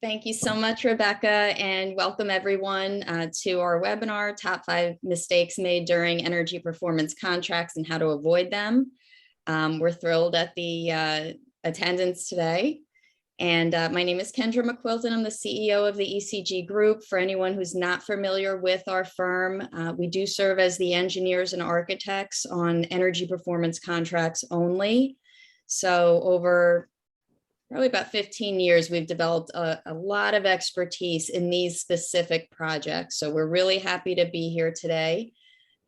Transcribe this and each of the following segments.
Thank you so much, Rebecca, and welcome everyone to our webinar, Top 5 Mistakes Made During Energy Performance Contracts and How to Avoid Them. We're thrilled at the attendance today. And my name is Kendra McQuilton. I'm the CEO of the ECG Group. For anyone who's not familiar with our firm, we do serve as the engineers and architects on energy performance contracts only. So over probably about 15 years, we've developed a lot of expertise in these specific projects. So we're really happy to be here today.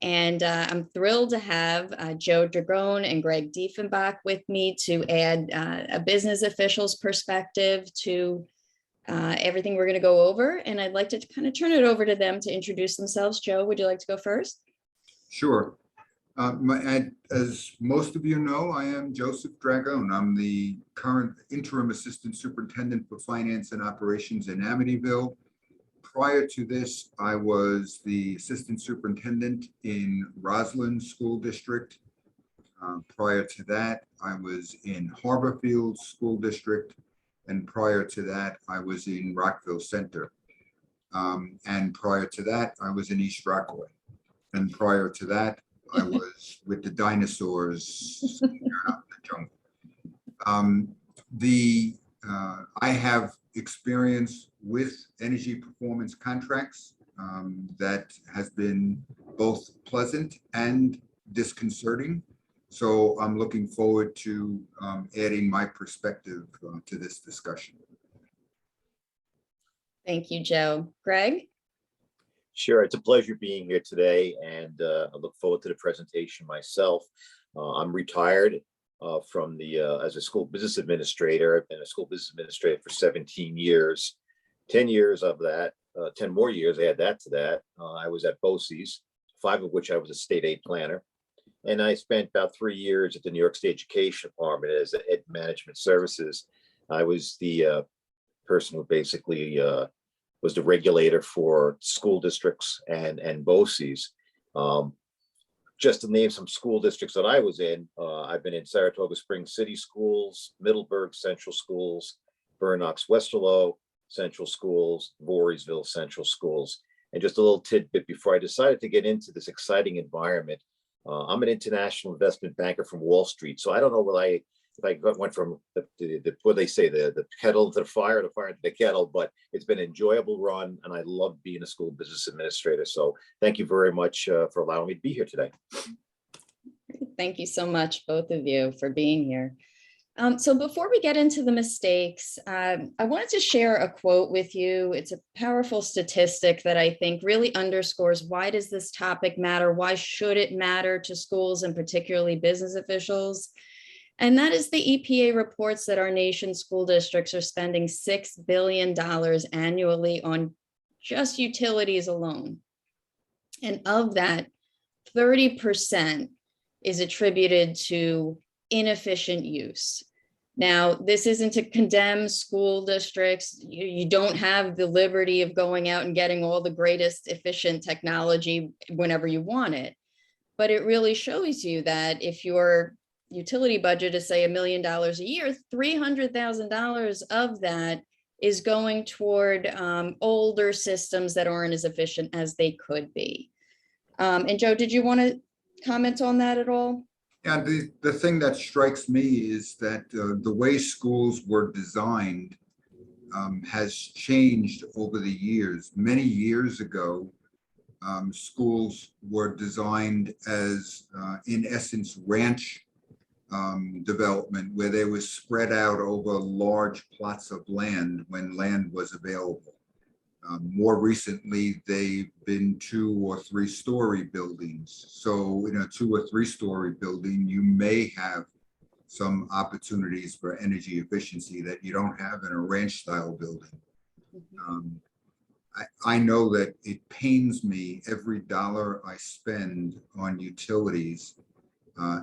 And I'm thrilled to have Joe Dragone and Greg Diefenbach with me to add a business official's perspective to everything we're going to go over. And I'd like to kind of turn it over to them to introduce themselves. Joe, would you like to go first? Sure. As most of you know, I am Joseph Dragone. I'm the current interim assistant superintendent for finance and operations in Amityville. Prior to this, I was the assistant superintendent in Roslyn School District. Prior to that, I was in Harborfield School District. And prior to that, I was in Rockville Center. And prior to that, I was in East Rockaway. And prior to that, I was with the dinosaurs out in the jungle. I have experience with energy performance contracts that has been both pleasant and disconcerting. So I'm looking forward to adding my perspective to this discussion. Thank you, Joe. Greg? Sure, it's a pleasure being here today, and I look forward to the presentation myself. I'm retired from as a school business administrator. I've been a school business administrator for 17 years. 10 years of that, 10 more years, I add that to that. I was at BOCES, 5 of which I was a state aid planner. And I spent about 3 years at the New York State Education Department as Ed Management Services. I was the person who basically was the regulator for school districts and BOCES. Just to name some school districts that I was in, I've been in Saratoga Springs City Schools, Middleburg Central Schools, Burnox Westerlo Central Schools, Voorheesville Central Schools. And just a little tidbit before I decided to get into this exciting environment. I'm an international investment banker from Wall Street. So I don't know if I went from what they say, the kettle to the fire to the kettle, but it's been an enjoyable run, and I love being a school business administrator. So thank you very much for allowing me to be here today. Thank you so much, both of you, for being here. So before we get into the mistakes, I wanted to share a quote with you. It's a powerful statistic that I think really underscores why does this topic matter? Why should it matter to schools and particularly business officials? And that is the EPA reports that our nation's school districts are spending $6 billion annually on just utilities alone. And of that, 30% is attributed to inefficient use. Now, this isn't to condemn school districts. You don't have the liberty of going out and getting all the greatest efficient technology whenever you want it. But it really shows you that if your utility budget is, say, $1 million a year, $300,000 of that is going toward older systems that aren't as efficient as they could be. And Joe, did you want to comment on that at all? Yeah, the thing that strikes me is that the way schools were designed has changed over the years. Many years ago, schools were designed as, in essence, ranch development, where they were spread out over large plots of land when land was available. More recently, they've been 2- or 3-story buildings. So in a 2- or 3-story building, you may have some opportunities for energy efficiency that you don't have in a ranch-style building. I know that it pains me every dollar I spend on utilities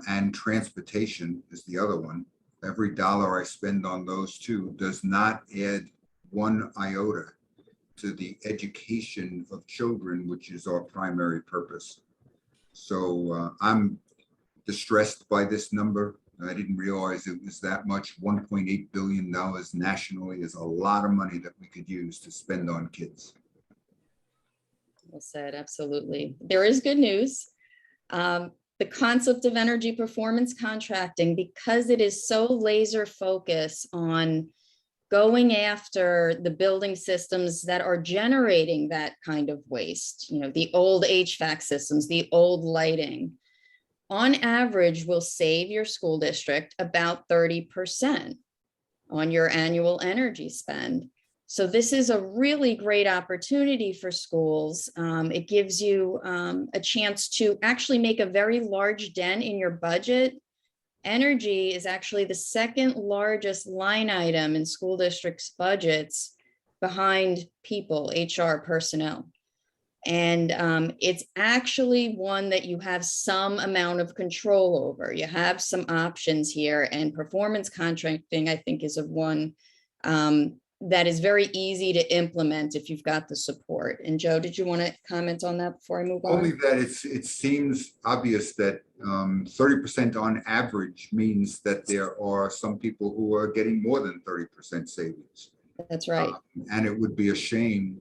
and transportation is the other one. Every dollar I spend on those two does not add 1 iota to the education of children, which is our primary purpose. So I'm distressed by this number. I didn't realize it was that much. $1.8 billion nationally is a lot of money that we could use to spend on kids. Well said, absolutely. There is good news. The concept of energy performance contracting, because it is so laser focused on going after the building systems that are generating that kind of waste, the old HVAC systems, the old lighting, on average will save your school district about 30% on your annual energy spend. So this is a really great opportunity for schools. It gives you a chance to actually make a very large dent in your budget. Energy is actually the second largest line item in school districts' budgets behind people, HR personnel. And it's actually one that you have some amount of control over. You have some options here, and performance contracting, I think, is one that is very easy to implement if you've got the support. And Joe, did you want to comment on that before I move on? Only that it seems obvious that 30% on average means that there are some people who are getting more than 30% savings. That's right. And it would be a shame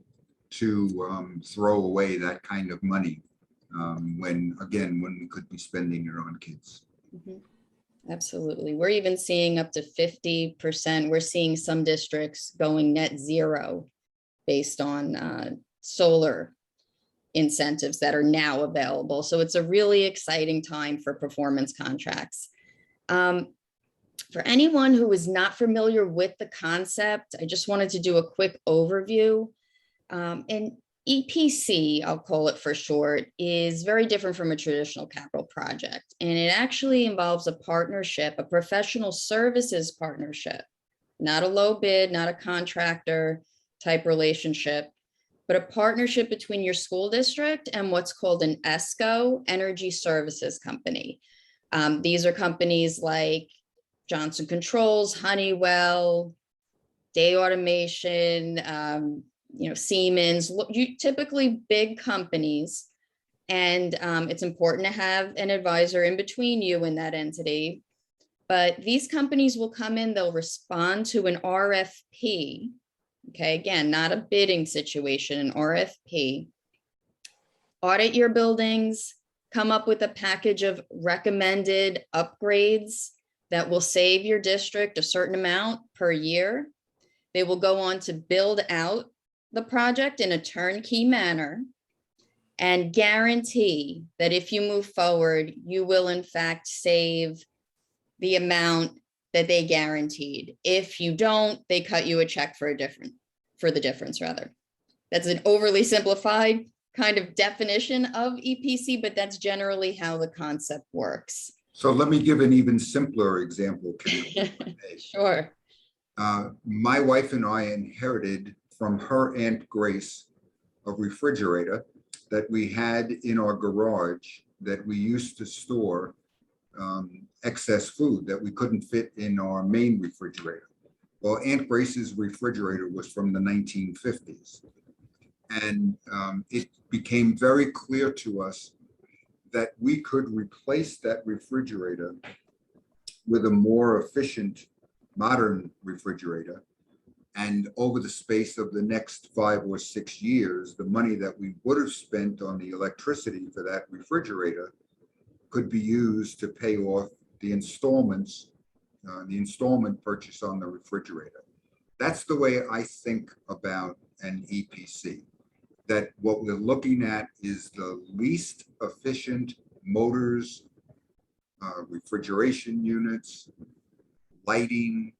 to throw away that kind of money when we could be spending it on kids. Mm-hmm. Absolutely. We're even seeing up to 50%. We're seeing some districts going net zero based on solar incentives that are now available. So it's a really exciting time for performance contracts. For anyone who is not familiar with the concept, I just wanted to do a quick overview. And EPC, I'll call it for short, is very different from a traditional capital project. And it actually involves a partnership, a professional services partnership, not a low bid, not a contractor type relationship, but a partnership between your school district and what's called an ESCO, Energy Services Company. These are companies like Johnson Controls, Honeywell, Day Automation, Siemens, typically big companies. And it's important to have an advisor in between you and that entity. But these companies will come in, they'll respond to an RFP. Okay, again, not a bidding situation, an RFP. Audit your buildings, come up with a package of recommended upgrades that will save your district a certain amount per year. They will go on to build out the project in a turnkey manner and guarantee that if you move forward, you will in fact save the amount that they guaranteed. If you don't, they cut you a check for the difference rather. That's an overly simplified kind of definition of EPC, but that's generally how the concept works. So let me give an even simpler example. Sure. My wife and I inherited from her Aunt Grace a refrigerator that we had in our garage that we used to store excess food that we couldn't fit in our main refrigerator. Well, Aunt Grace's refrigerator was from the 1950s. And it became very clear to us that we could replace that refrigerator with a more efficient modern refrigerator. And over the space of the next 5 or 6 years, the money that we would have spent on the electricity for that refrigerator could be used to pay off the installments, the installment purchase on the refrigerator. That's the way I think about an EPC, that what we're looking at is the least efficient motors, refrigeration units, lighting,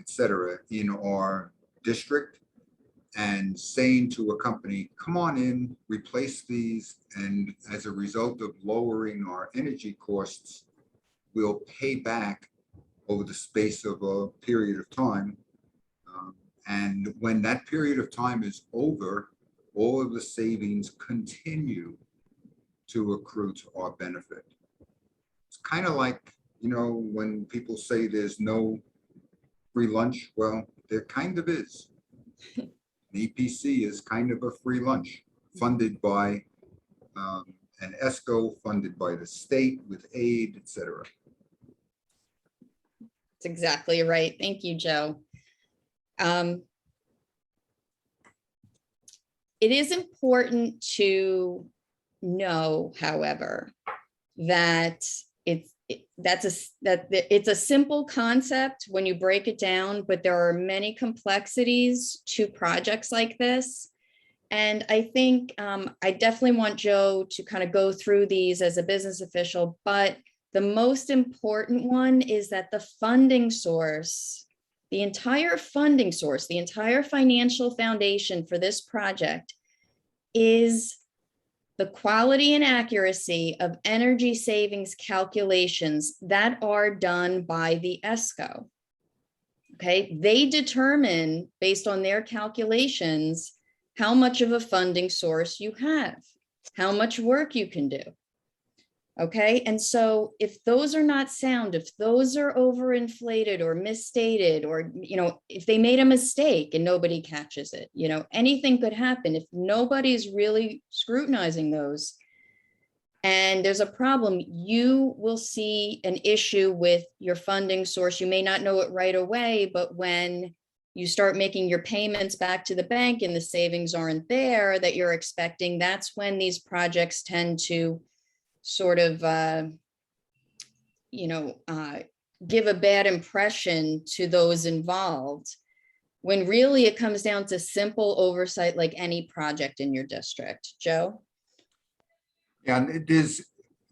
etc. in our district, and saying to a company, come on in, replace these, and as a result of lowering our energy costs, we'll pay back over the space of a period of time. And when that period of time is over, all of the savings continue to accrue to our benefit. It's kind of like, when people say there's no free lunch, well, there kind of is. The EPC is kind of a free lunch funded by an ESCO, funded by the state with aid, etc. That's exactly right. Thank you, Joe. It is important to know, however, that it's a simple concept when you break it down, but there are many complexities to projects like this. And I think I definitely want Joe to kind of go through these as a business official, but the most important one is that the funding source, the entire funding source, the entire financial foundation for this project is the quality and accuracy of energy savings calculations that are done by the ESCO. Okay, they determine based on their calculations how much of a funding source you have, how much work you can do. Okay, and so if those are not sound, if those are overinflated or misstated, or, if they made a mistake and nobody catches it, anything could happen if nobody's really scrutinizing those. And there's a problem, you will see an issue with your funding source. You may not know it right away, but when you start making your payments back to the bank and the savings aren't there that you're expecting, that's when these projects tend to sort of, give a bad impression to those involved, when really it comes down to simple oversight like any project in your district. Joe? Yeah, and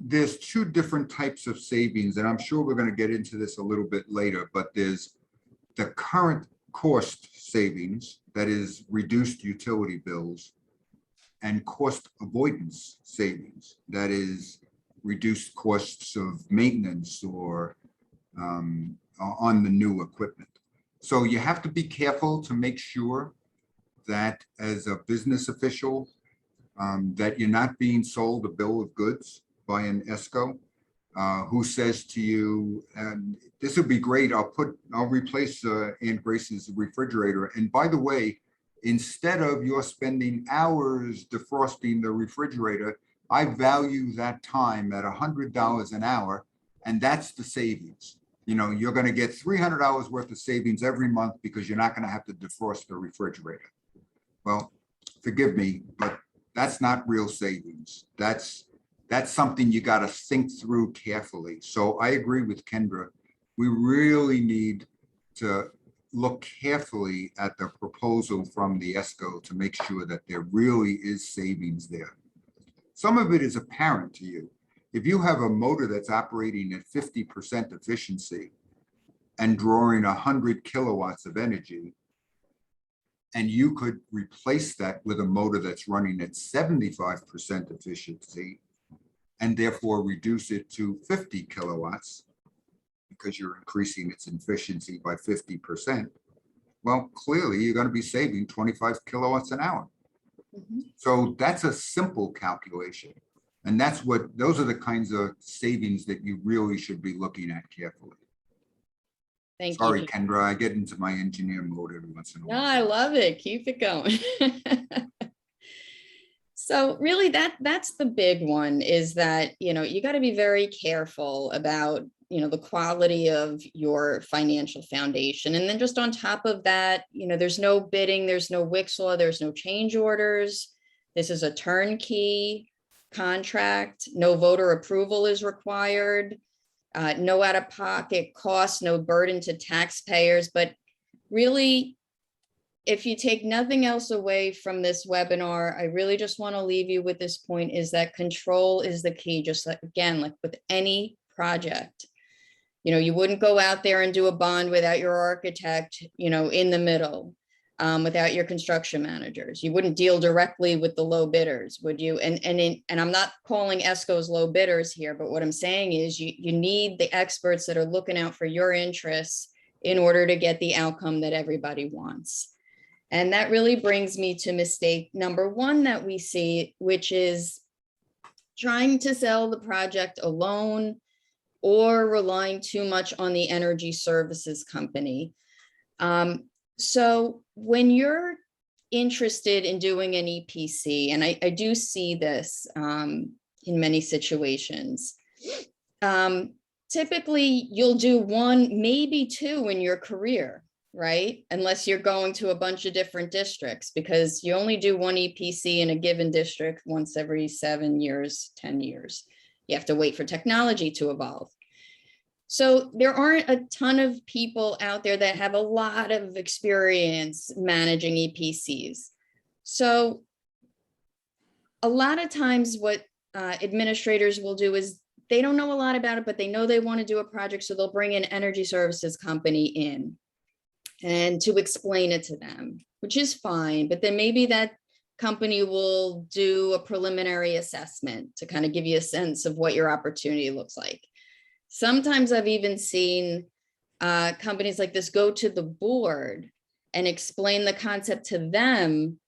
there's two different types of savings, and I'm sure we're going to get into this a little bit later, but there's the current cost savings, that is reduced utility bills, and cost avoidance savings, that is reduced costs of maintenance or on the new equipment. So you have to be careful to make sure that as a business official, that you're not being sold a bill of goods by an ESCO who says to you, and this would be great, I'll replace Aunt Grace's refrigerator. And by the way, instead of you're spending hours defrosting the refrigerator, I value that time at $100 an hour, and that's the savings. You're going to get $300 worth of savings every month because you're not going to have to defrost the refrigerator. Well, forgive me, but that's not real savings. That's something you got to think through carefully. So I agree with Kendra. We really need to look carefully at the proposal from the ESCO to make sure that there really is savings there. Some of it is apparent to you. If you have a motor that's operating at 50% efficiency and drawing 100 kilowatts of energy, and you could replace that with a motor that's running at 75% efficiency and therefore reduce it to 50 kilowatts because you're increasing its efficiency by 50%, well, clearly you're going to be saving 25 kilowatts an hour. So that's a simple calculation. And those are the kinds of savings that you really should be looking at carefully. Thank Sorry, you. Kendra, I get into my engineer mode every once in a No, while. I love it. Keep it going. So really that's the big one, is that, you got to be very careful about, the quality of your financial foundation. And then just on top of that, there's no bidding, there's no Wixlaw, there's no change orders. This is a turnkey contract. No voter approval is required. No out-of-pocket costs, no burden to taxpayers. But really, if you take nothing else away from this webinar, I really just want to leave you with this point, is that control is the key. Just like, again, like with any project, you wouldn't go out there and do a bond without your architect, in the middle, without your construction managers. You wouldn't deal directly with the low bidders, would you? And I'm not calling ESCOs low bidders here, but what I'm saying is you need the experts that are looking out for your interests in order to get the outcome that everybody wants. And that really brings me to mistake number one that we see, which is trying to sell the project alone or relying too much on the energy services company. So when you're interested in doing an EPC, and I do see this in many situations, typically you'll do one, maybe two in your career, right? Unless you're going to a bunch of different districts, because you only do one EPC in a given district once every 7 years, 10 years. You have to wait for technology to evolve. So there aren't a ton of people out there that have a lot of experience managing EPCs. So a lot of times what administrators will do is they don't know a lot about it, but they know they want to do a project. So they'll bring an energy services company in and to explain it to them, which is fine. But then maybe that company will do a preliminary assessment to kind of give you a sense of what your opportunity looks like. Sometimes I've even seen companies like this go to the board and explain the concept to them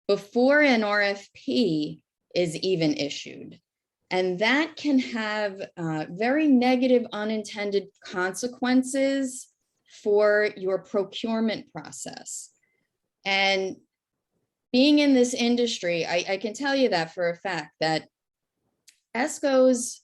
before an RFP is even issued. And that can have very negative unintended consequences for your procurement process. And being in this industry, I can tell you that for a fact that ESCOs,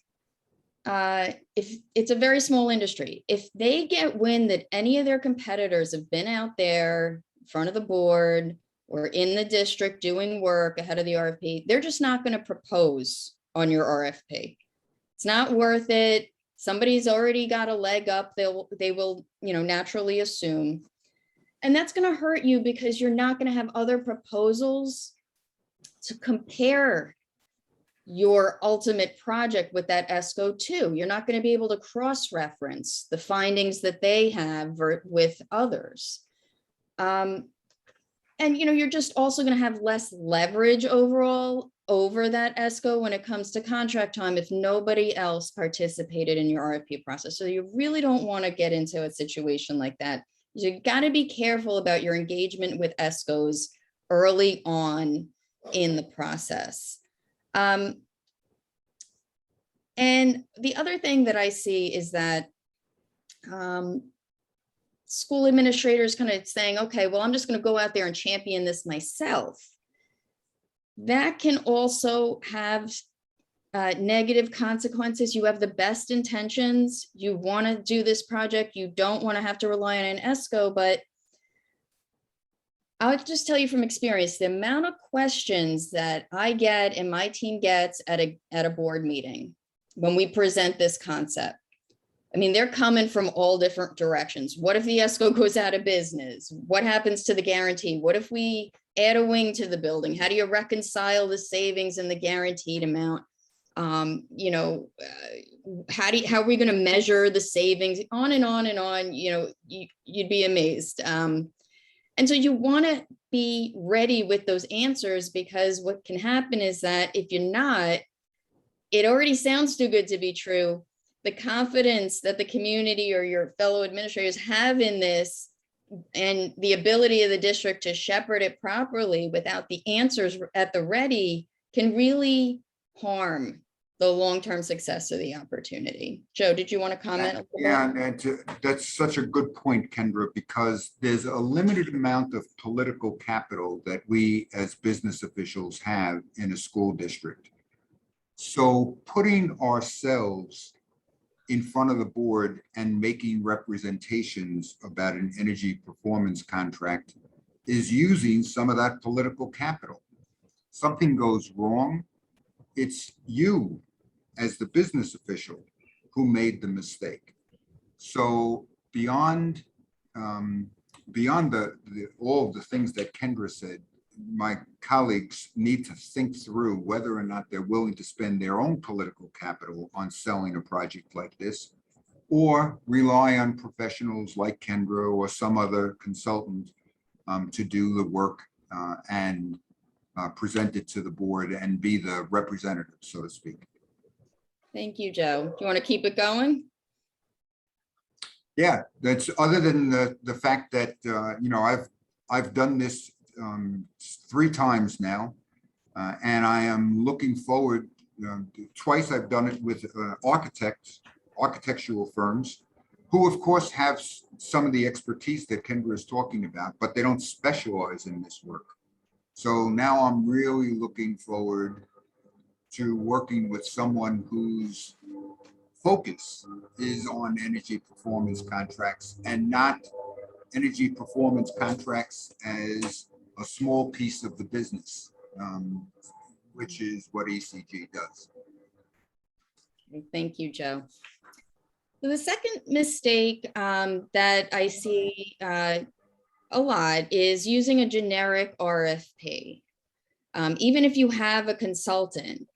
if it's a very small industry, if they get wind that any of their competitors have been out there in front of the board or in the district doing work ahead of the RFP, they're just not going to propose on your RFP. It's not worth it. Somebody's already got a leg up. They will, naturally assume. And that's going to hurt you because you're not going to have other proposals to compare your ultimate project with that ESCO too. You're not going to be able to cross-reference the findings that they have with others. And you're just also going to have less leverage overall over that ESCO when it comes to contract time if nobody else participated in your RFP process. So you really don't want to get into a situation like that. You got to be careful about your engagement with ESCOs early on in the process. And the other thing that I see is that school administrators kind of saying, okay, well, I'm just going to go out there and champion this myself. That can also have negative consequences. You have the best intentions. You want to do this project. You don't want to have to rely on an ESCO, but I'll just tell you from experience, the amount of questions that I get and my team gets at a board meeting when we present this concept. I mean, they're coming from all different directions. What if the ESCO goes out of business? What happens to the guarantee? What if we add a wing to the building? How do you reconcile the savings and the guaranteed amount? How are we going to measure the savings? On and on and on. You'd be amazed. And so you want to be ready with those answers, because what can happen is that if you're not, it already sounds too good to be true. The confidence that the community or your fellow administrators have in this and the ability of the district to shepherd it properly without the answers at the ready can really harm the long-term success of the opportunity. Joe, did you want to comment? Yeah, that's such a good point, Kendra, because there's a limited amount of political capital that we as business officials have in a school district. So putting ourselves in front of the board and making representations about an energy performance contract is using some of that political capital. Something goes wrong, it's you as the business official who made the mistake. So beyond all of the things that Kendra said, my colleagues need to think through whether or not they're willing to spend their own political capital on selling a project like this, or rely on professionals like Kendra or some other consultant to do the work and present it to the board and be the representative, so to speak. Thank you, Joe. Do you want to keep it going? Yeah, that's other than the fact that I've done this 3 times now, and I am looking forward. Twice I've done it with architectural firms, who of course have some of the expertise that Kendra is talking about, but they don't specialize in this work. So now I'm really looking forward to working with someone who's focus is on energy performance contracts and not energy performance contracts as a small piece of the business, which is what ECG does. Thank you, Joe. So the second mistake that I see a lot is using a generic RFP. Even if you have a consultant,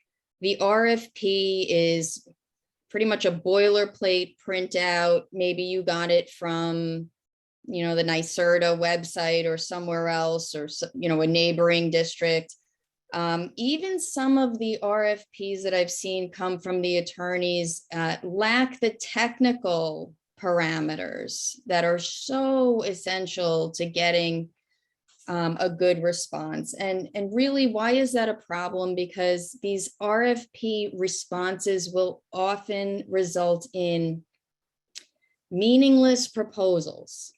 the RFP is pretty much a boilerplate printout. Maybe you got it from, the NYSERDA website or somewhere else, or, a neighboring district. Even some of the RFPs that I've seen come from the attorneys lack the technical parameters that are so essential to getting a good response. And really, why is that a problem? Because these RFP responses will often result in meaningless proposals.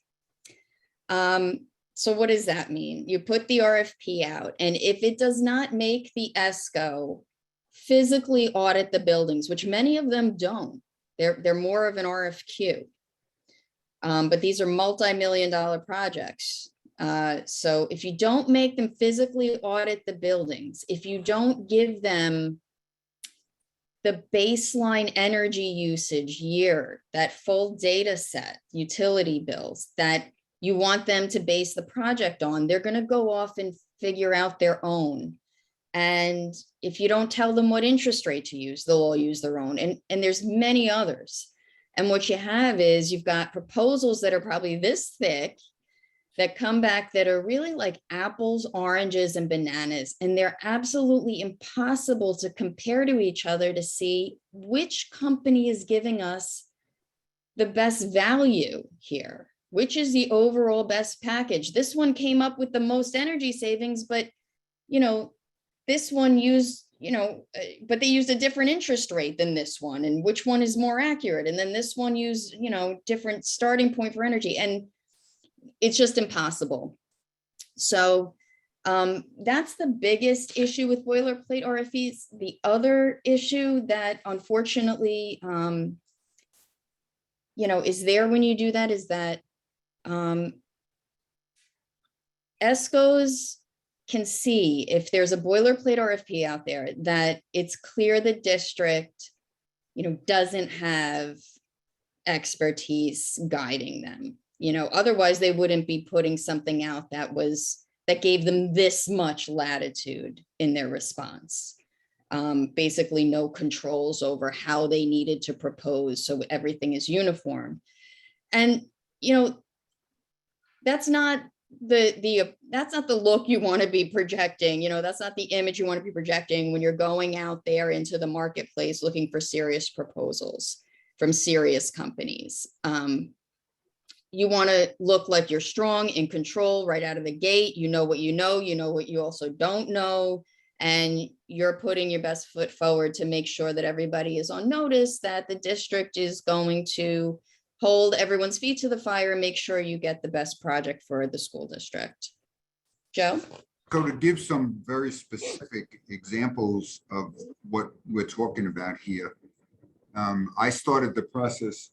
So what does that mean? You put the RFP out, and if it does not make the ESCO physically audit the buildings, which many of them don't, they're more of an RFQ. But these are multi-million-dollar projects. So if you don't make them physically audit the buildings, if you don't give them the baseline energy usage year, that full data set, utility bills that you want them to base the project on, they're going to go off and figure out their own. And if you don't tell them what interest rate to use, they'll all use their own. And there's many others. And what you have is you've got proposals that are probably this thick that come back that are really like apples, oranges, and bananas. And they're absolutely impossible to compare to each other to see which company is giving us the best value here, which is the overall best package. This one came up with the most energy savings, but this one used, but they used a different interest rate than this one, and which one is more accurate. And then this one used, different starting point for energy, and it's just impossible. So that's the biggest issue with boilerplate RFPs. The other issue that unfortunately, is there when you do that is that ESCOs can see if there's a boilerplate RFP out there that it's clear the district, doesn't have expertise guiding them. Otherwise they wouldn't be putting something out that gave them this much latitude in their response. Basically no controls over how they needed to propose, so everything is uniform. And that's not the look you want to be projecting. That's not the image you want to be projecting when you're going out there into the marketplace looking for serious proposals from serious companies. You want to look like you're strong, in control right out of the gate. You know what you know what you also don't know, and you're putting your best foot forward to make sure that everybody is on notice that the district is going to hold everyone's feet to the fire and make sure you get the best project for the school district. Joe? So to give some very specific examples of what we're talking about here, I started the process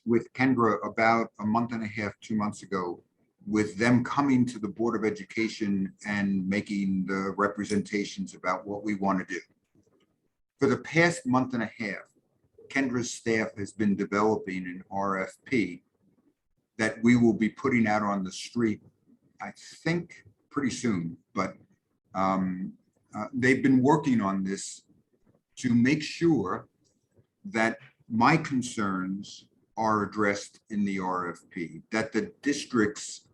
with Kendra about a month and a half, 2 months ago, with them coming to the Board of Education and making the representations about what we want to do. For the past month and a half, Kendra's staff has been developing an RFP that we will be putting out on the street, I think pretty soon, but they've been working on this to make sure that my concerns are addressed in the RFP, that the district's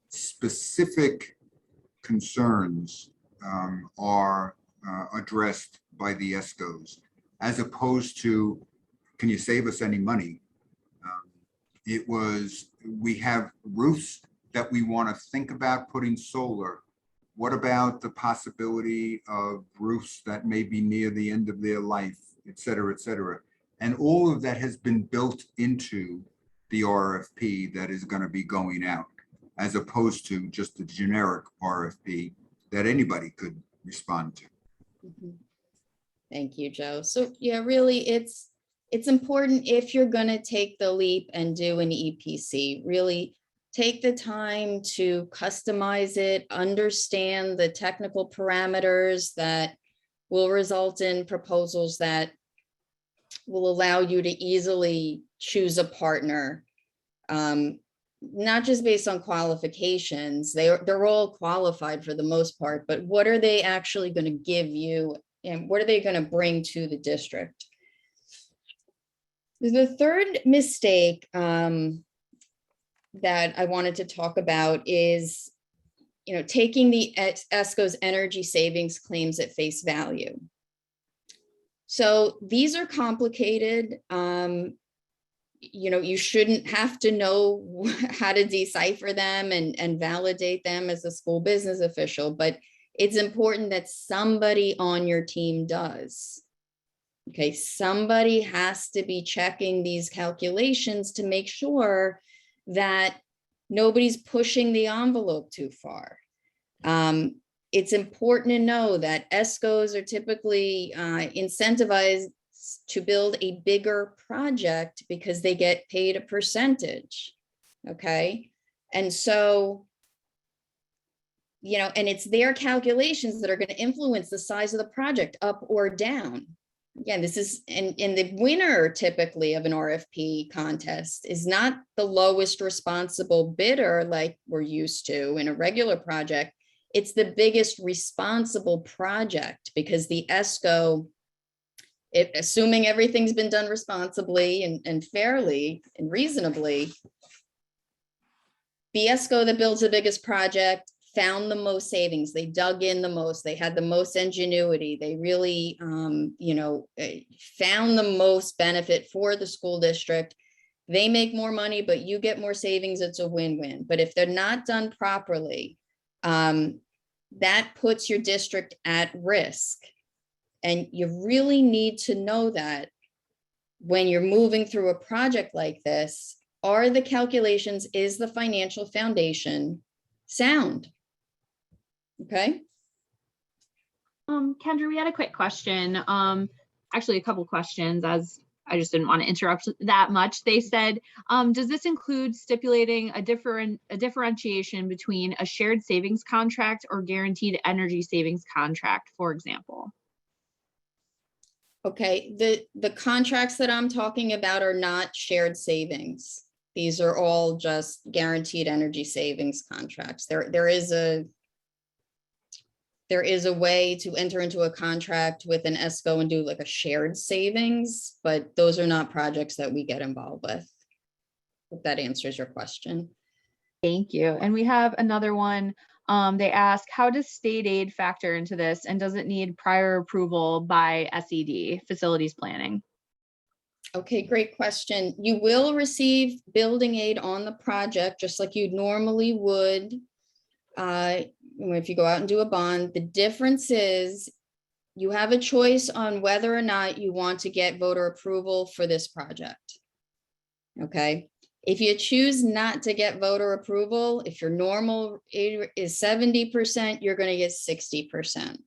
specific concerns are addressed by the ESCOs, as opposed to, can you save us any money? We have roofs that we want to think about putting solar. What about the possibility of roofs that may be near the end of their life, et cetera, et cetera? And all of that has been built into the RFP that is going to be going out, as opposed to just a generic RFP that anybody could respond to. Thank you, Joe. So yeah, really, it's it's important if you're going to take the leap and do an EPC, really take the time to customize it, understand the technical parameters that will result in proposals that will allow you to easily choose a partner, not just based on qualifications. They're all qualified for the most part, but what are they actually going to give you and what are they going to bring to the district? The third mistake that I wanted to talk about is, taking the ESCO's energy savings claims at face value. So these are complicated. You shouldn't have to know how to decipher them and validate them as a school business official, but it's important that somebody on your team does. Okay, somebody has to be checking these calculations to make sure that nobody's pushing the envelope too far. It's important to know that ESCOs are typically incentivized to build a bigger project because they get paid a percentage. Okay, and so, and it's their calculations that are going to influence the size of the project up or down. Again, this is in the winner typically of an RFP contest is not the lowest responsible bidder like we're used to in a regular project. It's the biggest responsible project because the ESCO, assuming everything's been done responsibly and fairly and reasonably, the ESCO that builds the biggest project found the most savings. They dug in the most. They had the most ingenuity. They really, found the most benefit for the school district. They make more money, but you get more savings. It's a win-win. But if they're not done properly, that puts your district at risk. And you really need to know that when you're moving through a project like this, are the calculations, is the financial foundation sound? Okay. Kendra, we had a quick question. Actually, a couple questions, as I just didn't want to interrupt that much. They said, does this include stipulating a differentiation between a shared savings contract or guaranteed energy savings contract, for example? Okay, the contracts that I'm talking about are not shared savings. These are all just guaranteed energy savings contracts. There is a way to enter into a contract with an ESCO and do like a shared savings, but those are not projects that we get involved with. If that answers your question. Thank you. And we have another one. They ask, how does state aid factor into this? And does it need prior approval by SED, facilities planning? Okay, great question. You will receive building aid on the project, just like you normally would. If you go out and do a bond, the difference is you have a choice on whether or not you want to get voter approval for this project. Okay, if you choose not to get voter approval, if your normal aid is 70%, you're going to get 60%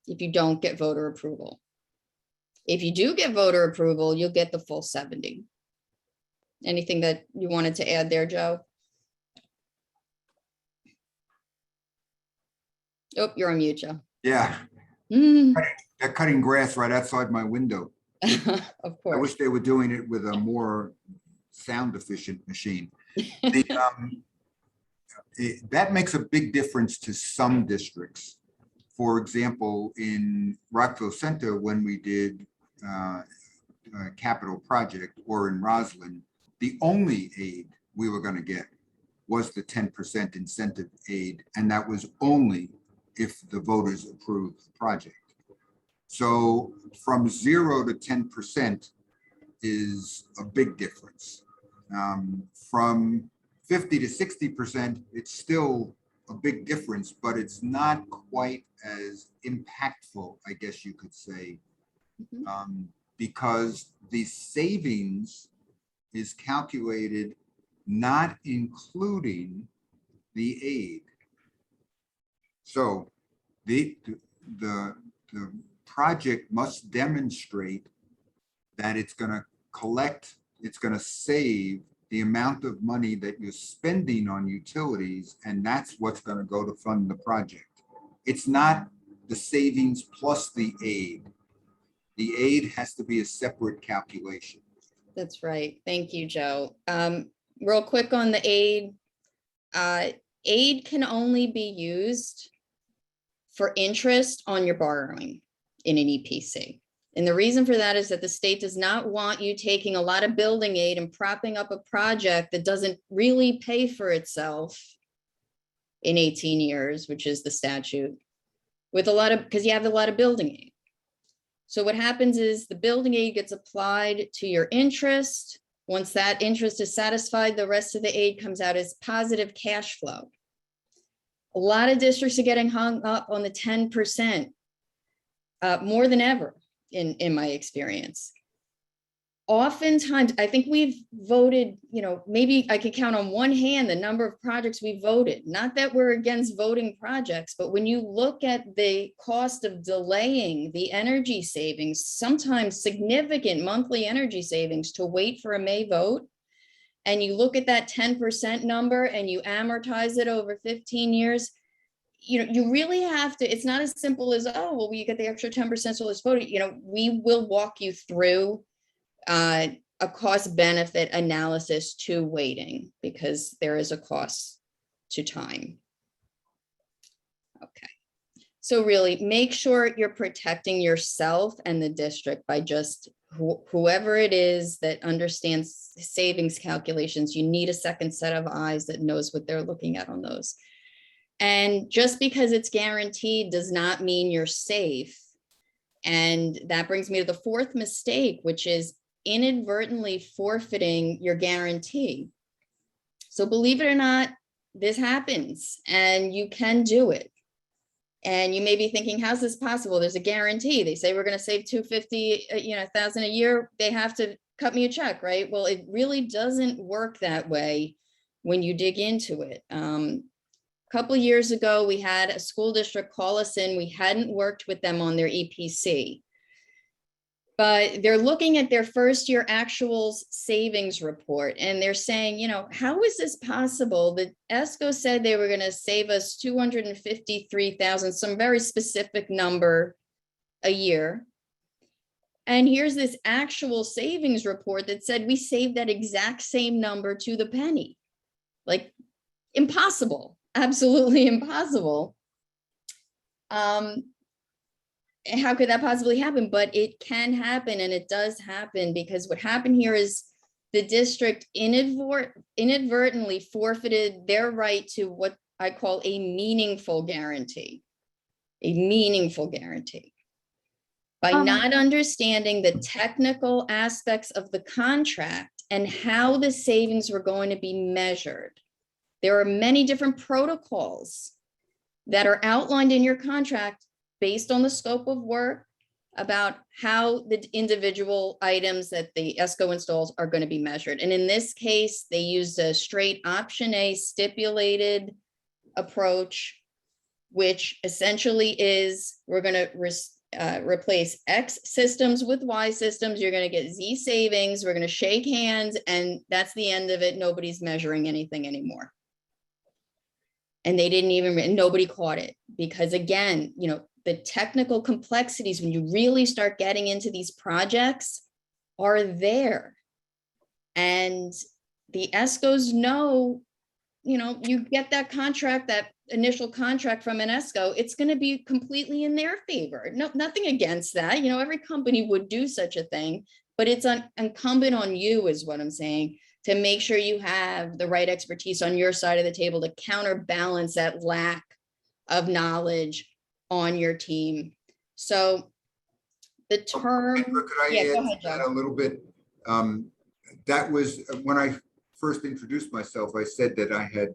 if you don't get voter approval. If you do get voter approval, you'll get the full 70. Anything that you wanted to add there, Joe? Oh, you're on mute, Joe. Yeah, Mm. they're cutting grass right outside my window. Of I wish course. they were doing it with a more sound efficient machine. That makes a big difference to some districts. For example, in Rockville Center, when we did a capital project, or in Roslyn, the only aid we were going to get was the 10% incentive aid, and that was only if the voters approved the project. So from 0 to 10% is a big difference. From 50 to 60%, it's still a big difference, but it's not quite as impactful, I guess you could say, because the savings is calculated not including the aid. So the project must demonstrate that it's going to collect, it's going to save the amount of money that you're spending on utilities, and that's what's going to go to fund the project. It's not the savings plus the aid. The aid has to be a separate calculation. That's right. Thank you, Joe. Real quick on the aid. Aid can only be used for interest on your borrowing in an EPC. And the reason for that is that the state does not want you taking a lot of building aid and propping up a project that doesn't really pay for itself in 18 years, which is the statute, with a lot of, because you have a lot of building aid. So what happens is the building aid gets applied to your interest. Once that interest is satisfied, the rest of the aid comes out as positive cash flow. A lot of districts are getting hung up on the 10%, more than ever in my experience. Oftentimes, I think we've voted, maybe I could count on one hand the number of projects we voted. Not that we're against voting projects, but when you look at the cost of delaying the energy savings, sometimes significant monthly energy savings to wait for a May vote, and you look at that 10% number and you amortize it over 15 years, you really have to, it's not as simple as, oh, well, you get the extra 10%, so let's vote it. We will walk you through a cost benefit analysis to waiting, because there is a cost to time. Okay. So really make sure you're protecting yourself and the district by just whoever it is that understands savings calculations. You need a second set of eyes that knows what they're looking at on those. And just because it's guaranteed does not mean you're safe. And that brings me to the fourth mistake, which is inadvertently forfeiting your guarantee. So believe it or not, this happens and you can do it. And you may be thinking, how's this possible? There's a guarantee. They say we're going to save $250,000 a year. They have to cut me a check, right? Well, it really doesn't work that way when you dig into it. A couple of years ago, we had a school district call us in. We hadn't worked with them on their EPC, but they're looking at their first year actuals savings report. And they're saying, how is this possible? The ESCO said they were going to save us $253,000, some very specific number a year. And here's this actual savings report that said we saved that exact same number to the penny. Like, impossible. Absolutely impossible. How could that possibly happen? But it can happen, and it does happen, because what happened here is the district inadvertently forfeited their right to what I call a meaningful guarantee. A meaningful guarantee. By not understanding the technical aspects of the contract and how the savings were going to be measured. There are many different protocols that are outlined in your contract based on the scope of work about how the individual items that the ESCO installs are going to be measured. And in this case, they used a straight option A stipulated approach, which essentially is we're going to replace X systems with Y systems. You're going to get Z savings. We're going to shake hands, and that's the end of it. Nobody's measuring anything anymore. And they didn't even, nobody caught it, because again, the technical complexities when you really start getting into these projects are there. And the ESCOs know, you get that contract, that initial contract from an ESCO, it's going to be completely in their favor. No, nothing against that. Every company would do such a thing, but it's incumbent on you, is what I'm saying, to make sure you have the right expertise on your side of the table to counterbalance that lack of knowledge on your team. So the term, Could I yeah, go add ahead, to that Joe. a little bit? That was when I first introduced myself, I said that I had,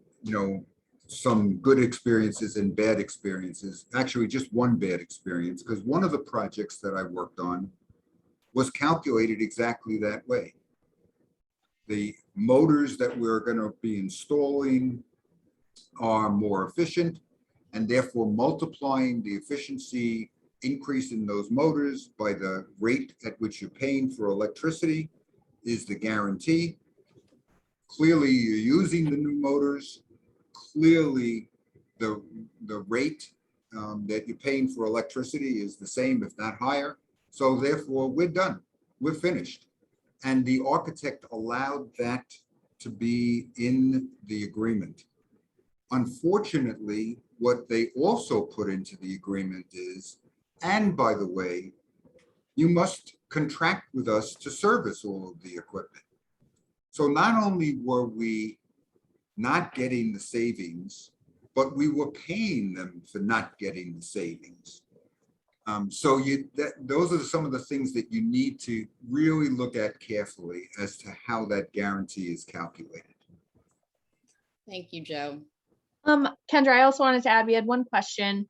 some good experiences and bad experiences. Actually, just one bad experience, because one of the projects that I worked on was calculated exactly that way. The motors that we're going to be installing are more efficient, and therefore multiplying the efficiency increase in those motors by the rate at which you're paying for electricity is the guarantee. Clearly, you're using the new motors. Clearly, the rate that you're paying for electricity is the same, if not higher. So therefore, we're done. We're finished. And the architect allowed that to be in the agreement. Unfortunately, what they also put into the agreement is, and by the way, you must contract with us to service all of the equipment. So not only were we not getting the savings, but we were paying them for not getting the savings. So those are some of the things that you need to really look at carefully as to how that guarantee is calculated. Thank you, Joe. Kendra, I also wanted to add, we had one question,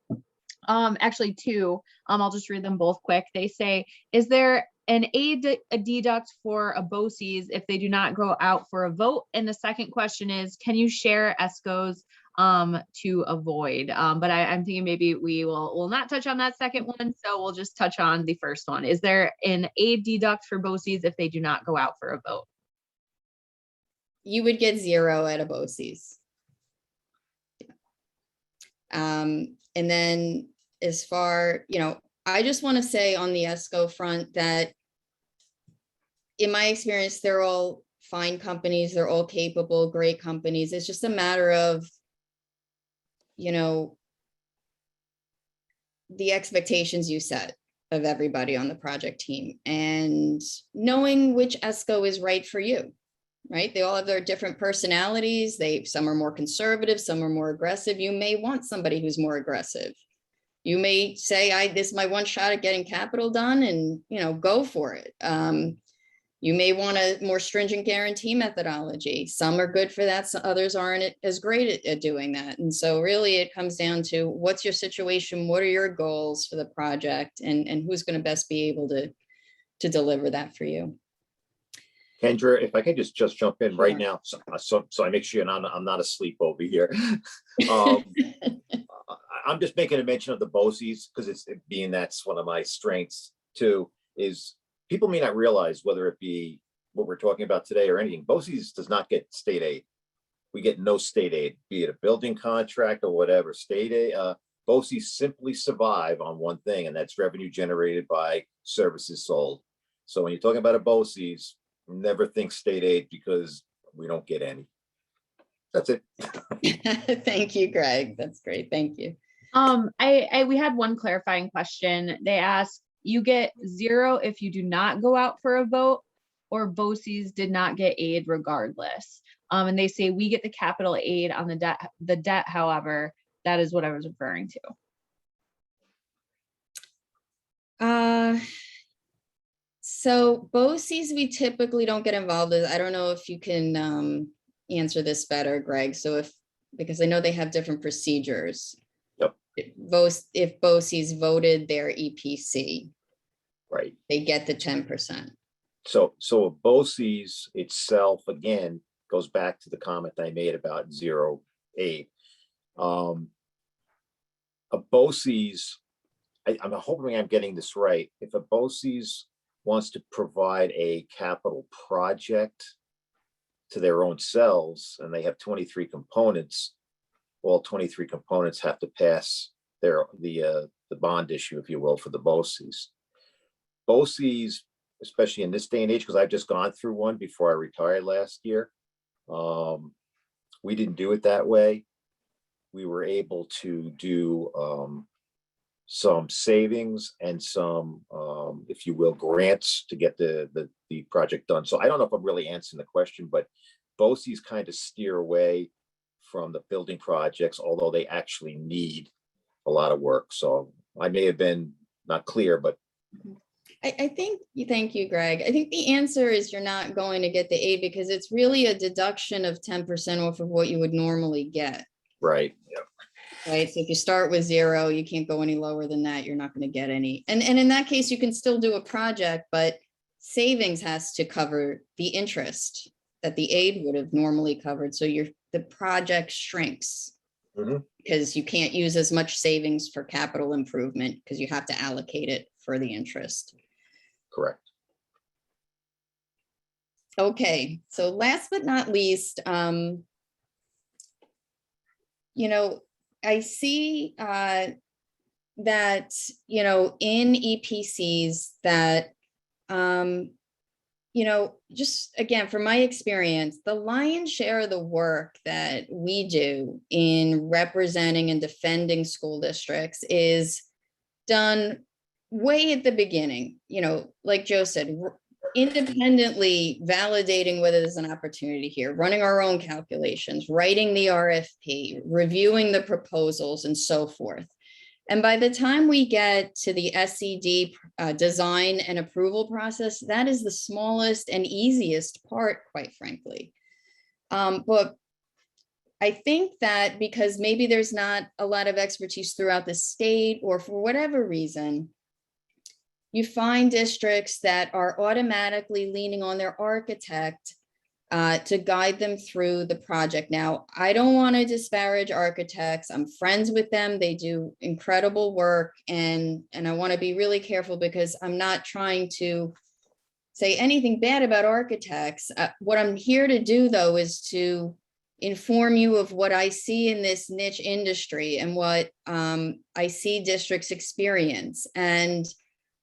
actually two. I'll just read them both quick. They say, is there an a deduct for a BOCES if they do not go out for a vote? And the second question is, can you share ESCOs to avoid? But I'm thinking maybe we'll not touch on that second one, so we'll just touch on the first one. Is there an a deduct for BOCES if they do not go out for a vote? You would get 0 at a BOCES. And then as far, I just want to say on the ESCO front that in my experience, they're all fine companies. They're all capable, great companies. It's just a matter of, the expectations you set of everybody on the project team and knowing which ESCO is right for you, right? They all have their different personalities. Some are more conservative, some are more aggressive. You may want somebody who's more aggressive. You may say, this is my one shot at getting capital done and, go for it. You may want a more stringent guarantee methodology. Some are good for that. Some others aren't as great at doing that. And so really it comes down to what's your situation? What are your goals for the project and who's going to best be able to deliver that for you? Kendra, if I could just jump in right Sure. now, so I make sure I'm not asleep over here. I'm just making a mention of the BOCES because that's one of my strengths too, is people may not realize whether it be what we're talking about today or anything. BOCES does not get state aid. We get no state aid, be it a building contract or whatever. State aid, BOCES simply survive on one thing, and that's revenue generated by services sold. So when you're talking about a BOCES, never think state aid because we don't get any. That's it. Thank you, Greg. That's great. Thank you. We had one clarifying question. They asked, you get 0 if you do not go out for a vote, or BOCES did not get aid regardless. And they say we get the capital aid on the debt. However, that is what I was referring to. So BOCES, we typically don't get involved with. I don't know if you can answer this better, Greg. So because I know they have different procedures. Yep. If BOCES voted their EPC, right, they get the 10%. So BOCES itself, again, goes back to the comment I made about 0 aid. A BOCES, I'm hoping I'm getting this right. If a BOCES wants to provide a capital project to their own selves, and they have 23 components, all 23 components have to pass the bond issue, if you will, for the BOCES. BOCES, especially in this day and age, because I've just gone through one before I retired last year, we didn't do it that way. We were able to do some savings and some, if you will, grants to get the project done. So I don't know if I'm really answering the question, but BOCES kind of steer away from the building projects, although they actually need a lot of work. So I may have been not clear, but I think, thank you, Greg. I think the answer is you're not going to get the aid because it's really a deduction of 10% off of what you would normally get. right. Yeah. Right. So if you start with 0, you can't go any lower than that. You're not going to get any. And in that case, you can still do a project, but savings has to cover the interest that the aid would have normally covered. So the project shrinks. Mhm. because you can't use as much savings for capital improvement because you have to allocate it for the interest. Correct. Okay, so last but not least, I see that, in EPCs that, just again, from my experience, the lion's share of the work that we do in representing and defending school districts is done way at the beginning, like Joe said, independently validating whether there's an opportunity here, running our own calculations, writing the RFP, reviewing the proposals, and so forth. And by the time we get to the SED design and approval process, that is the smallest and easiest part, quite frankly. But I think that because maybe there's not a lot of expertise throughout the state, or for whatever reason, you find districts that are automatically leaning on their architect to guide them through the project. Now, I don't want to disparage architects. I'm friends with them. They do incredible work, and I want to be really careful because I'm not trying to say anything bad about architects. What I'm here to do, though, is to inform you of what I see in this niche industry and what I see districts experience. And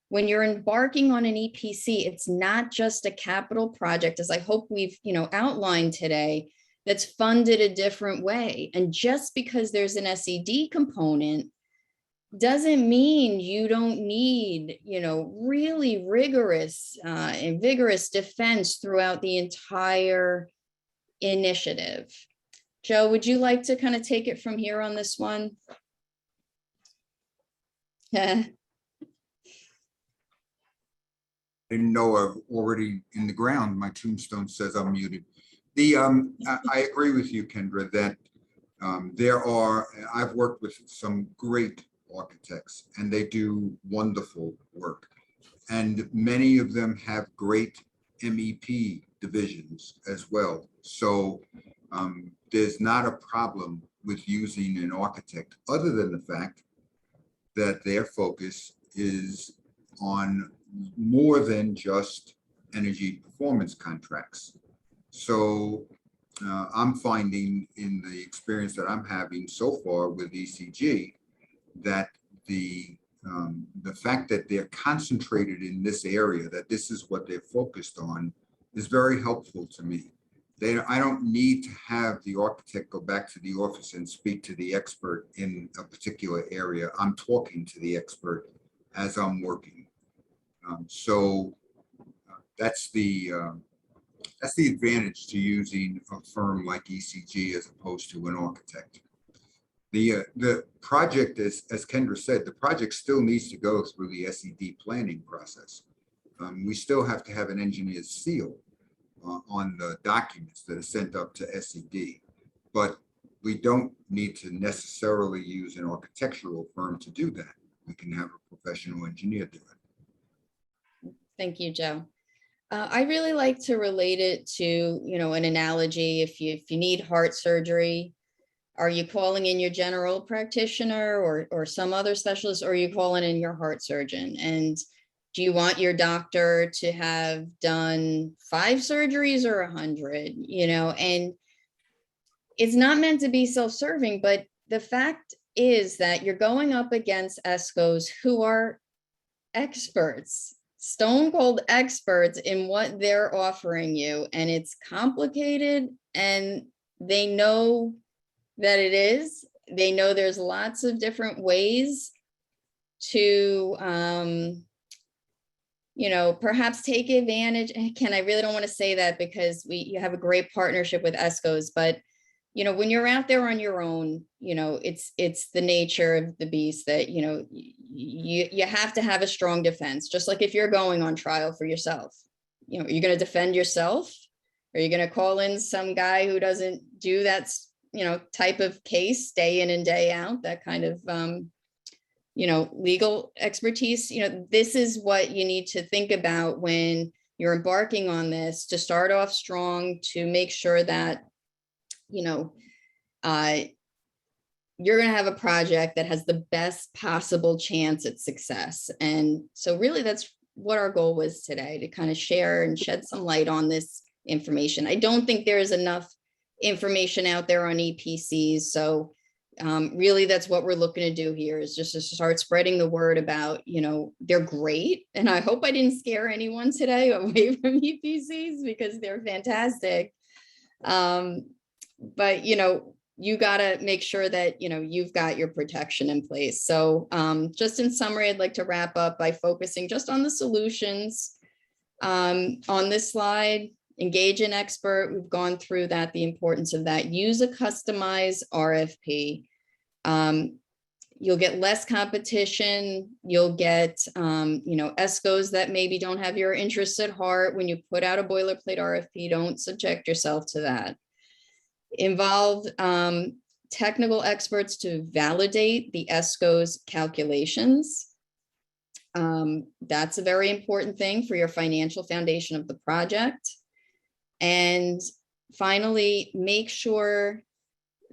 when you're embarking on an EPC, it's not just a capital project, as I hope we've outlined today, that's funded a different way. And just because there's an SED component doesn't mean you don't need, really rigorous and vigorous defense throughout the entire initiative. Joe, would you like to kind of take it from here on this one? Didn't know I'm already in the ground. My tombstone says I'm muted. I agree with you, Kendra, that I've worked with some great architects and they do wonderful work. And many of them have great MEP divisions as well. So there's not a problem with using an architect, other than the fact that their focus is on more than just energy performance contracts. So I'm finding in the experience that I'm having so far with ECG that the fact that they're concentrated in this area, that this is what they're focused on, is very helpful to me. I don't need to have the architect go back to the office and speak to the expert in a particular area. I'm talking to the expert as I'm working. So that's the advantage to using a firm like ECG as opposed to an architect. The project, as Kendra said, the project still needs to go through the SED planning process. We still have to have an engineer's seal on the documents that are sent up to SED, but we don't need to necessarily use an architectural firm to do that. We can have a professional engineer do it. Thank you, Joe. I really like to relate it to, an analogy. If you need heart surgery, are you calling in your general practitioner or some other specialist, or are you calling in your heart surgeon? And do you want your doctor to have done 5 surgeries or 100? And it's not meant to be self-serving, but the fact is that you're going up against ESCOs who are experts, stone cold experts in what they're offering you. And it's complicated, and they know that it is. They know there's lots of different ways to, perhaps take advantage. Ken, I really don't want to say that because you have a great partnership with ESCOs, but when you're out there on your own, it's the nature of the beast that, you have to have a strong defense, just like if you're going on trial for yourself. You're going to defend yourself, or you're going to call in some guy who doesn't do that, type of case day in and day out, that kind of, legal expertise. This is what you need to think about when you're embarking on this, to start off strong, to make sure that, you're going to have a project that has the best possible chance at success. And so really that's what our goal was today, to kind of share and shed some light on this information. I don't think there is enough information out there on EPCs. So really that's what we're looking to do here, is just to start spreading the word about, they're great. And I hope I didn't scare anyone today away from EPCs, because they're fantastic. But, you got to make sure that, you've got your protection in place. So just in summary, I'd like to wrap up by focusing just on the solutions. On this slide, engage an expert. We've gone through that, the importance of that. Use a customized RFP. You'll get less competition. You'll get, ESCOs that maybe don't have your interests at heart. When you put out a boilerplate RFP, don't subject yourself to that. Involve technical experts to validate the ESCO's calculations. That's a very important thing for your financial foundation of the project. And finally, make sure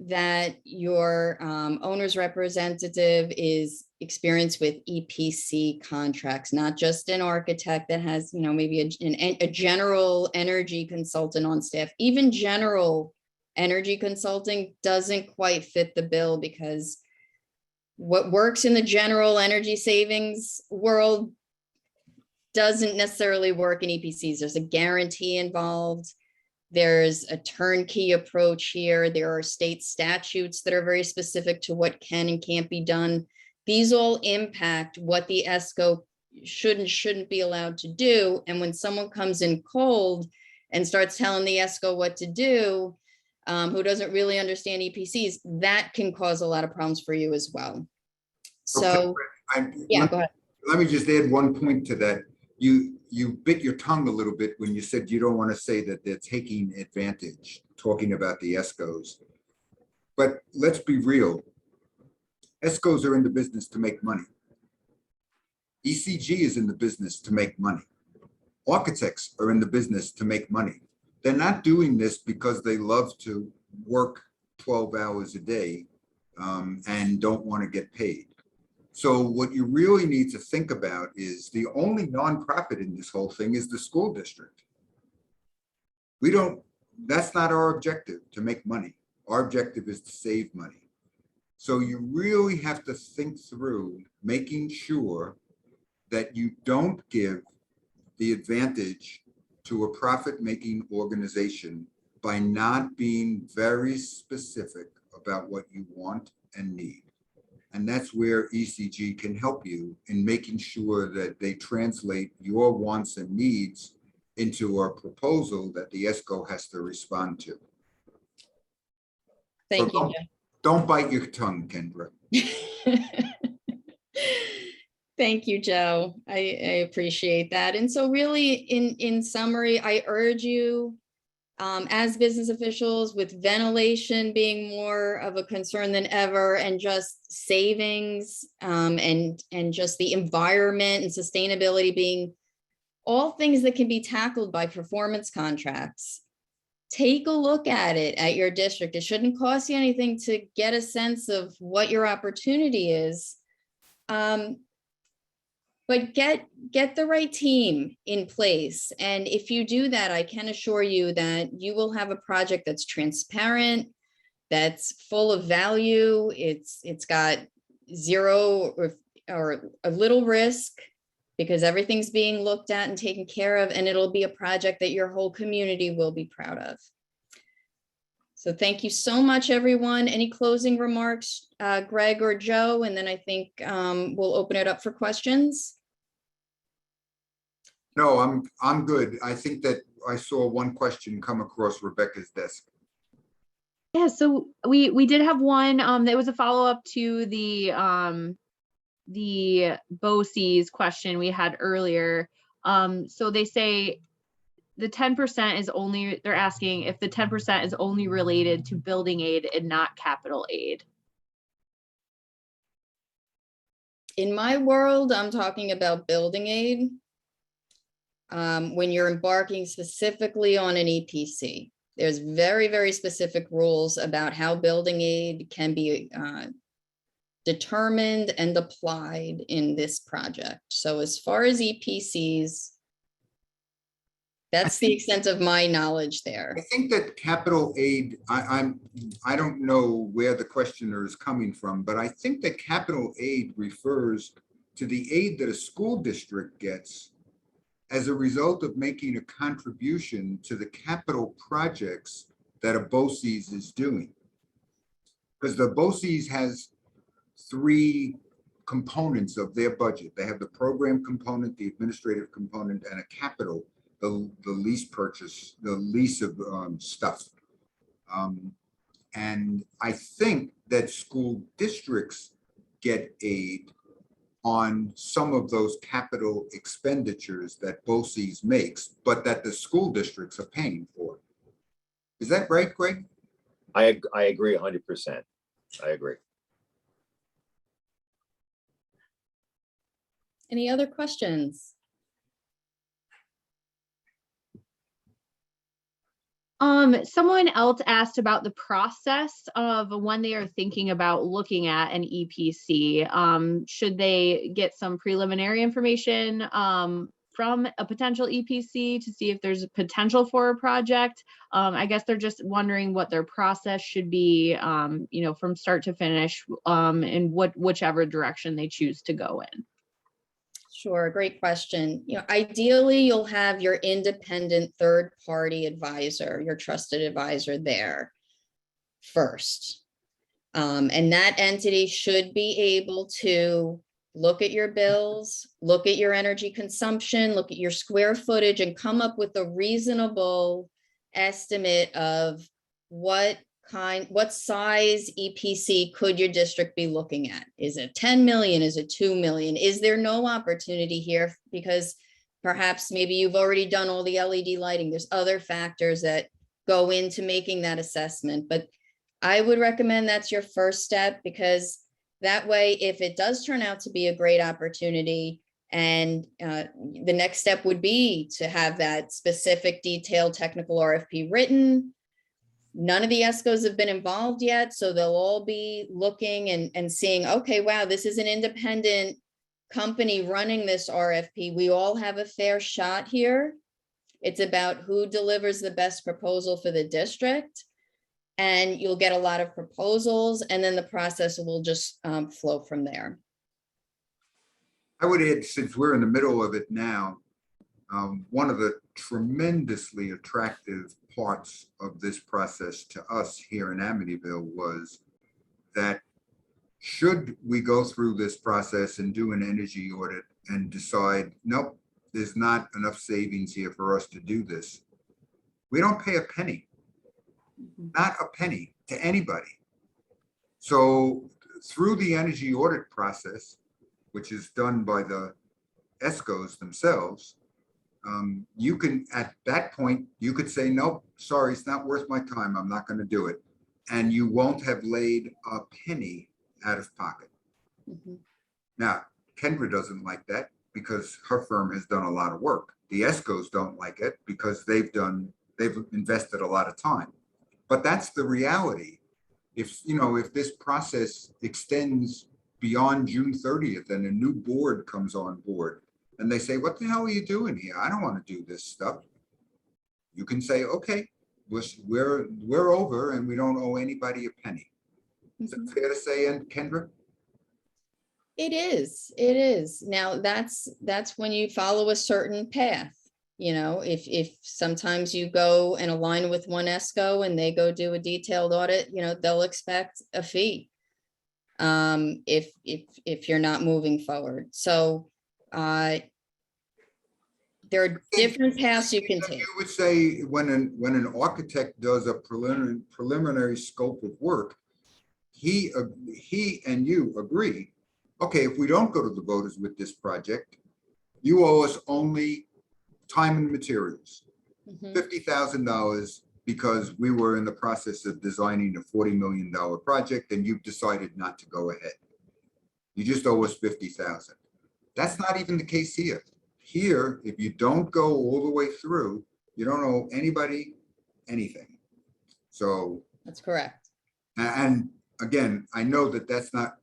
that your owner's representative is experienced with EPC contracts, not just an architect that has, maybe a general energy consultant on staff. Even general energy consulting doesn't quite fit the bill, because what works in the general energy savings world doesn't necessarily work in EPCs. There's a guarantee involved. There's a turnkey approach here. There are state statutes that are very specific to what can and can't be done. These all impact what the ESCO should and shouldn't be allowed to do. And when someone comes in cold and starts telling the ESCO what to do, who doesn't really understand EPCs, that can cause a lot of problems for you as well. So, yeah, go ahead. Let me just add one point to that. You bit your tongue a little bit when you said you don't want to say that they're taking advantage, talking about the ESCOs. But let's be real. ESCOs are in the business to make money. ECG is in the business to make money. Architects are in the business to make money. They're not doing this because they love to work 12 hours a day and don't want to get paid. So what you really need to think about is the only nonprofit in this whole thing is the school district. That's not our objective, to make money. Our objective is to save money. So you really have to think through making sure that you don't give the advantage to a profit-making organization by not being very specific about what you want and need. And that's where ECG can help you in making sure that they translate your wants and needs into a proposal that the ESCO has to respond to. Thank So you, don't bite your tongue, Kendra. Joe. Thank you, Joe. I appreciate that. And so really, in summary, I urge you, as business officials, with ventilation being more of a concern than ever, and just savings and just the environment and sustainability being all things that can be tackled by performance contracts. Take a look at it at your district. It shouldn't cost you anything to get a sense of what your opportunity is. But get the right team in place. And if you do that, I can assure you that you will have a project that's transparent, that's full of value. It's got zero or a little risk, because everything's being looked at and taken care of, and it'll be a project that your whole community will be proud of. So thank you so much, everyone. Any closing remarks, Greg or Joe? And then I think we'll open it up for questions. No, I'm good. I think that I saw one question come across Rebecca's desk. Yeah, so we did have one that was a follow-up to the BOCES question we had earlier. So they say the 10% is only, they're asking if the 10% is only related to building aid and not capital aid. In my world, I'm talking about building aid when you're embarking specifically on an EPC. There's very, very specific rules about how building aid can be determined and applied in this project. So as far as EPCs, that's the extent of my knowledge there. I think that capital aid, I don't know where the questioner is coming from, but I think that capital aid refers to the aid that a school district gets as a result of making a contribution to the capital projects that a BOCES is doing. Because the BOCES has three components of their budget. They have the program component, the administrative component, and a capital, the lease purchase, the lease of stuff. And I think that school districts get aid on some of those capital expenditures that BOCES makes, but that the school districts are paying for. Is that right, Greg? I agree 100%. I agree. Any other questions? Someone else asked about the process of when they are thinking about looking at an EPC. Should they get some preliminary information from a potential EPC to see if there's a potential for a project? I guess they're just wondering what their process should be, from start to finish, and whichever direction they choose to go in. Sure, great question. Ideally, you'll have your independent third-party advisor, your trusted advisor there first. And that entity should be able to look at your bills, look at your energy consumption, look at your square footage, and come up with a reasonable estimate of what size EPC could your district be looking at? Is it 10 million? Is it 2 million? Is there no opportunity here? Because perhaps maybe you've already done all the LED lighting. There's other factors that go into making that assessment. But I would recommend that's your first step, because that way, if it does turn out to be a great opportunity, and the next step would be to have that specific detailed technical RFP written. None of the ESCOs have been involved yet, so they'll all be looking and seeing, okay, wow, this is an independent company running this RFP. We all have a fair shot here. It's about who delivers the best proposal for the district. And you'll get a lot of proposals, and then the process will just flow from there. I would add, since we're in the middle of it now, one of the tremendously attractive parts of this process to us here in Amityville was that should we go through this process and do an energy audit and decide, nope, there's not enough savings here for us to do this, we don't pay a penny, not a penny to anybody. So through the energy audit process, which is done by the ESCOs themselves, you can, at that point, you could say, nope, sorry, it's not worth my time. I'm not going to do it. And you won't have laid a penny out of pocket. Mm-hmm. Now, Kendra doesn't like that because her firm has done a lot of work. The ESCOs don't like it because they've invested a lot of time. But that's the reality. If this process extends beyond June 30th and a new board comes on board, and they say, what the hell are you doing here? I don't want to do this stuff. You can say, okay, we're over and we don't owe anybody a penny. Is that fair to say, Kendra? It is. Now that's when you follow a certain path. If sometimes you go and align with one ESCO and they go do a detailed audit, they'll expect a fee if you're not moving forward. So there are different paths you can take. You would say when an architect does a preliminary scope of work, he and you agree, okay, if we don't go to the voters with this project, you owe us only time and materials, $50,000, because we were in the process of designing a $40 million project and you've decided not to go ahead. You just owe us $50,000. That's not even the case here. Here, if you don't go all the way through, you don't owe anybody anything. So, That's correct. and again, I know that that's not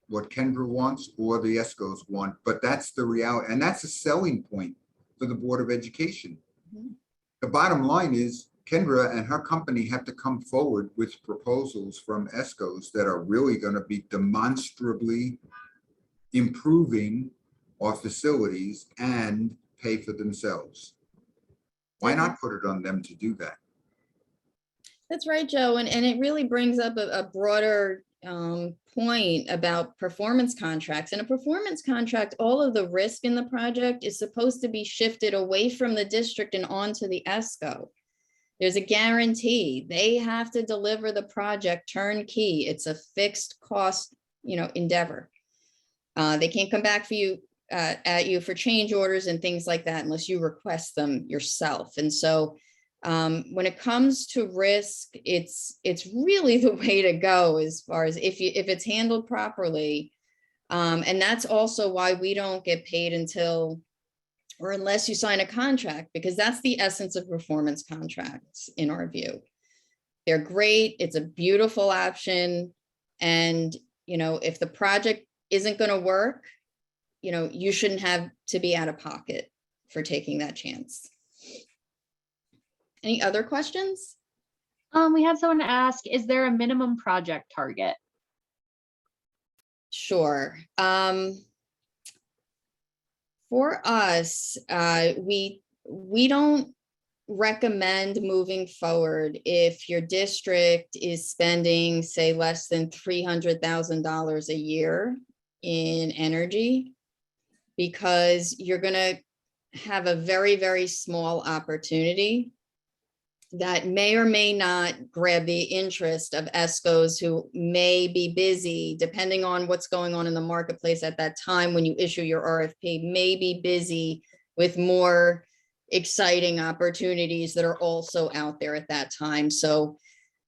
what Kendra wants or the ESCOs want, but that's the reality. And that's a selling point for the Board of Education. Mhm. The bottom line is Kendra and her company have to come forward with proposals from ESCOs that are really going to be demonstrably improving our facilities and pay for themselves. Why not put it on them to do that? That's right, Joe. And it really brings up a broader point about performance contracts. In a performance contract, all of the risk in the project is supposed to be shifted away from the district and onto the ESCO. There's a guarantee. They have to deliver the project turnkey. It's a fixed cost, endeavor. They can't come back for you at you for change orders and things like that unless you request them yourself. And so when it comes to risk, it's really the way to go as far as if it's handled properly. And that's also why we don't get paid until or unless you sign a contract, because that's the essence of performance contracts in our view. They're great. It's a beautiful option. And, if the project isn't going to work, you shouldn't have to be out of pocket for taking that chance. Any other questions? We had someone ask, is there a minimum project target? Sure. For us, we don't recommend moving forward if your district is spending, say, less than $300,000 a year in energy, because you're going to have a very, very small opportunity that may or may not grab the interest of ESCOs who may be busy, depending on what's going on in the marketplace at that time when you issue your RFP, may be busy with more exciting opportunities that are also out there at that time. So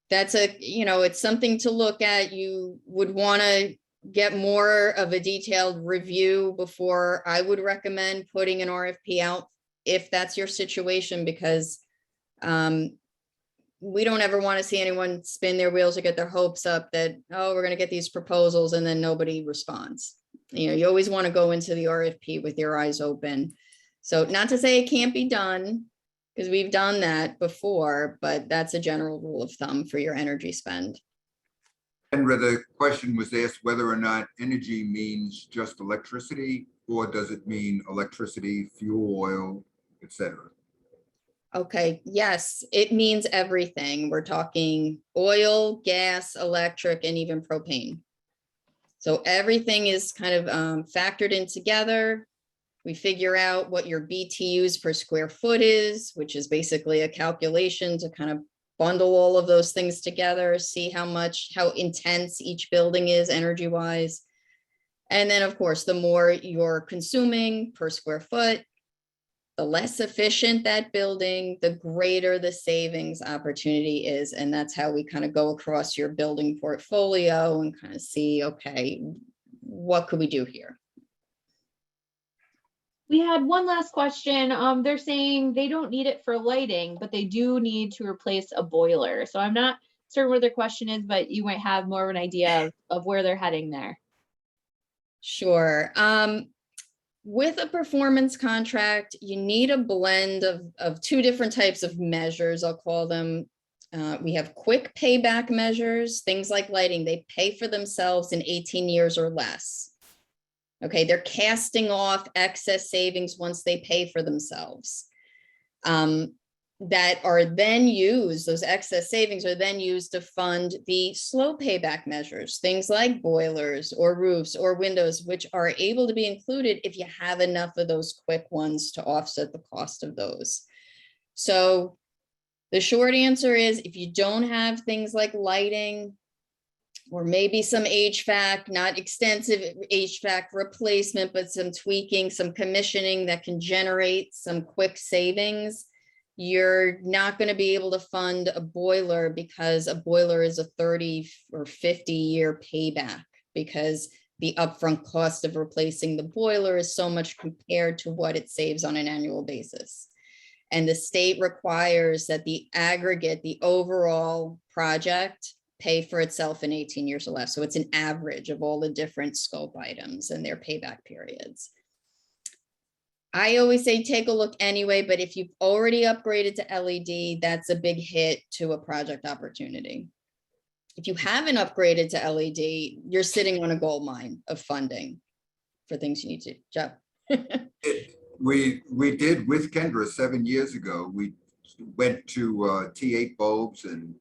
that's it's something to look at. You would want to get more of a detailed review before I would recommend putting an RFP out if that's your situation, because we don't ever want to see anyone spin their wheels or get their hopes up that, oh, we're going to get these proposals and then nobody responds. You always want to go into the RFP with your eyes open. So not to say it can't be done, because we've done that before, but that's a general rule of thumb for your energy spend. Kendra, the question was asked whether or not energy means just electricity, or does it mean electricity, fuel oil, etc.? Okay, yes, it means everything. We're talking oil, gas, electric, and even propane. So everything is kind of factored in together. We figure out what your BTUs per square foot is, which is basically a calculation to kind of bundle all of those things together, see how intense each building is energy wise. And then of course, the more you're consuming per square foot, the less efficient that building, the greater the savings opportunity is. And that's how we kind of go across your building portfolio and kind of see, okay, what could we do here? We had one last question. They're saying they don't need it for lighting, but they do need to replace a boiler. So I'm not certain what their question is, but you might have more of an idea of where they're heading there. Sure. With a performance contract, you need a blend of two different types of measures, I'll call them. We have quick payback measures, things like lighting. They pay for themselves in 18 years or less. Okay, they're casting off excess savings once they pay for themselves. That are then used, those excess savings are then used to fund the slow payback measures, things like boilers or roofs or windows, which are able to be included if you have enough of those quick ones to offset the cost of those. So the short answer is, if you don't have things like lighting, or maybe some HVAC, not extensive HVAC replacement, but some tweaking, some commissioning that can generate some quick savings, you're not going to be able to fund a boiler, because a boiler is a 30 or 50-year payback, because the upfront cost of replacing the boiler is so much compared to what it saves on an annual basis. And the state requires that the aggregate, the overall project pay for itself in 18 years or less. So it's an average of all the different scope items and their payback periods. I always say take a look anyway, but if you've already upgraded to LED, that's a big hit to a project opportunity. If you haven't upgraded to LED, you're sitting on a gold mine of funding for things you need to. Jeff? We did with Kendra 7 years ago. We went to T8 bulbs and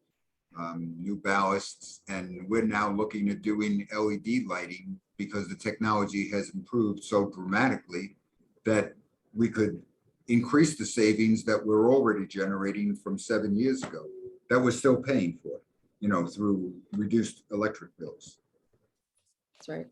new ballasts, and we're now looking at doing LED lighting because the technology has improved so dramatically that we could increase the savings that we're already generating from 7 years ago that we're still paying for, you know, through reduced electric bills. That's right.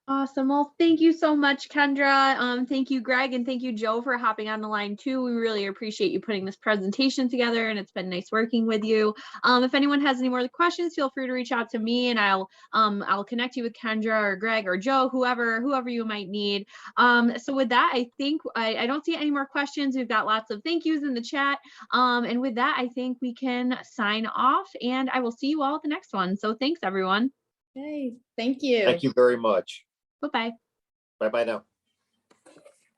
Awesome. Well, thank you so much, Kendra. Thank you, Greg, and thank you, Joe, for hopping on the line too. We really appreciate you putting this presentation together, and it's been nice working with you. If anyone has any more questions, feel free to reach out to me, and I'll connect you with Kendra or Greg or Joe, whoever you might need. So with that, I think I don't see any more questions. We've got lots of thank yous in the chat. And with that, I think we can sign off, and I will see you all at the next one. So thanks, everyone. Okay, thank you. Thank you very much. Bye-bye. Bye-bye now.